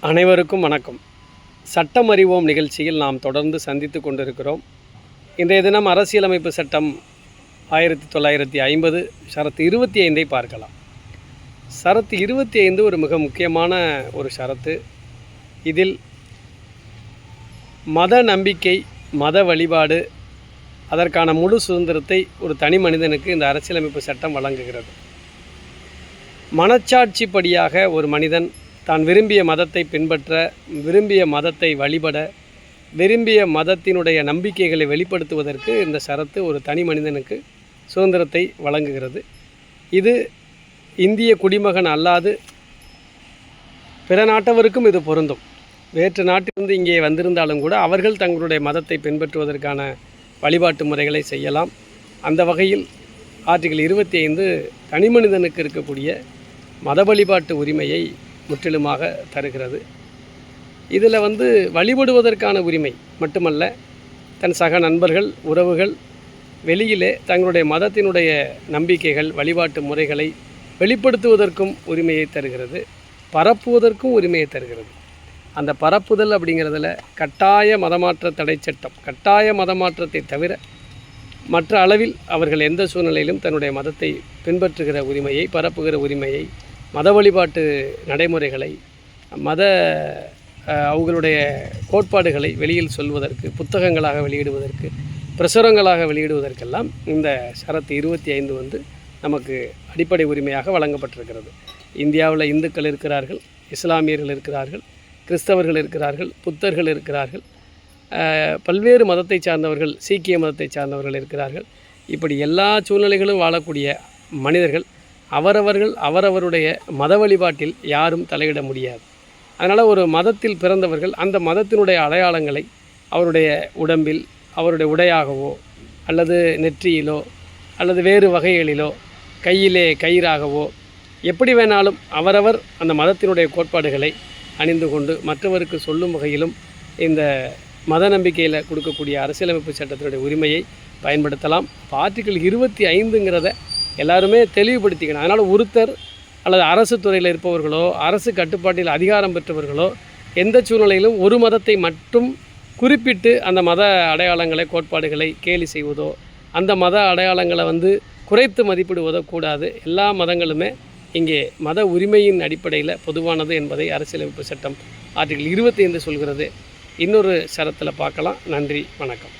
அனைவருக்கும் வணக்கம். சட்டம் அறிவோம் நிகழ்ச்சியில் நாம் தொடர்ந்து சந்தித்து கொண்டிருக்கிறோம். இன்றைய தினம் அரசியலமைப்பு சட்டம் 1950 ஷரத்து 25 பார்க்கலாம். ஷரத்து 25 ஒரு மிக முக்கியமான ஒரு ஷரத்து. இதில் மத நம்பிக்கை, மத வழிபாடு, அதற்கான முழு சுதந்திரத்தை ஒரு தனி மனிதனுக்கு இந்த அரசியலமைப்பு சட்டம் வழங்குகிறது. மனச்சாட்சிப்படியாக ஒரு மனிதன் தான் விரும்பிய மதத்தை பின்பற்ற, விரும்பிய மதத்தை வழிபட, விரும்பிய மதத்தினுடைய நம்பிக்கைகளை வெளிப்படுத்துவதற்கு இந்த ஷரத்து ஒரு தனி மனிதனுக்கு சுதந்திரத்தை வழங்குகிறது. இது இந்திய குடிமகன் அல்லாது பிற நாட்டவருக்கும் இது பொருந்தும். வேற்று நாட்டிலிருந்து இங்கே வந்திருந்தாலும் கூட அவர்கள் தங்களுடைய மதத்தை பின்பற்றுவதற்கான வழிபாட்டு முறைகளை செய்யலாம். அந்த வகையில் ஆர்டிகிள் 25 தனி மனிதனுக்கு இருக்கக்கூடிய மத வழிபாட்டு உரிமையை முற்றிலுமாக தருகிறது. இதில் வழிபடுவதற்கான உரிமை மட்டுமல்ல, தன் சக நண்பர்கள், உறவுகள் வெளியிலே தங்களுடைய மதத்தினுடைய நம்பிக்கைகள், வழிபாட்டு முறைகளை வெளிப்படுத்துவதற்கும் உரிமையை தருகிறது, பரப்புவதற்கும் உரிமையை தருகிறது. அந்த பரப்புதல் அப்படிங்கிறதுல கட்டாய மதமாற்ற தடை சட்டம், கட்டாய மதமாற்றத்தை தவிர மற்ற அளவில் அவர்கள் எந்த சூழ்நிலையிலும் தன்னுடைய மதத்தை பின்பற்றுகிற உரிமையை, பரப்புகிற உரிமையை, மத வழிபாட்டு நடைமுறைகளை, அவங்களுடைய கோட்பாடுகளை வெளியில் சொல்வதற்கு, புத்தகங்களாக வெளியிடுவதற்கு, பிரசுரங்களாக வெளியிடுவதற்கெல்லாம் இந்த ஷரத்து 25 நமக்கு அடிப்படை உரிமையாக வழங்கப்பட்டிருக்கிறது. இந்தியாவில் இந்துக்கள் இருக்கிறார்கள், இஸ்லாமியர்கள் இருக்கிறார்கள், கிறிஸ்தவர்கள் இருக்கிறார்கள், புத்தர்கள் இருக்கிறார்கள், பல்வேறு மதத்தை சார்ந்தவர்கள், சீக்கிய மதத்தை சார்ந்தவர்கள் இருக்கிறார்கள். இப்படி எல்லா சூழ்நிலைகளும் வாழக்கூடிய மனிதர்கள் அவரவருடைய மத வழிபாட்டில் யாரும் தலையிட முடியாது. அதனால் ஒரு மதத்தில் பிறந்தவர்கள் அந்த மதத்தினுடைய அடையாளங்களை அவருடைய உடம்பில், அவருடைய உடையாகவோ அல்லது நெற்றியிலோ அல்லது வேறு வகைகளிலோ, கையிலே கயிறாகவோ, எப்படி வேணாலும் அவரவர் அந்த மதத்தினுடைய கோட்பாடுகளை அணிந்து கொண்டு மற்றவருக்கு சொல்லும் வகையிலும் இந்த மத நம்பிக்கையில் கொடுக்கக்கூடிய அரசியலமைப்பு சட்டத்தினுடைய உரிமையை பயன்படுத்தலாம். ஆர்டிகிள் 25ங்கிறத எல்லாருமே தெளிவுபடுத்திக்கணும். அதனால் ஒருத்தர் அல்லது அரசு துறையில் இருப்பவர்களோ, அரசு கட்டுப்பாட்டில் அதிகாரம் பெற்றவர்களோ எந்த சூழ்நிலையிலும் ஒரு மதத்தை மட்டும் குறிப்பிட்டு அந்த மத அடையாளங்களை, கோட்பாடுகளை கேலி செய்வதோ, அந்த மத அடையாளங்களை குறைத்து மதிப்பிடுவதோ கூடாது. எல்லா மதங்களுமே இங்கே மத உரிமையின் அடிப்படையில் பொதுவானது என்பதை அரசியலமைப்பு சட்டம் ஆர்டிகிள் 25 சொல்கிறது. இன்னொரு ஷரத்தில் பார்க்கலாம். நன்றி, வணக்கம்.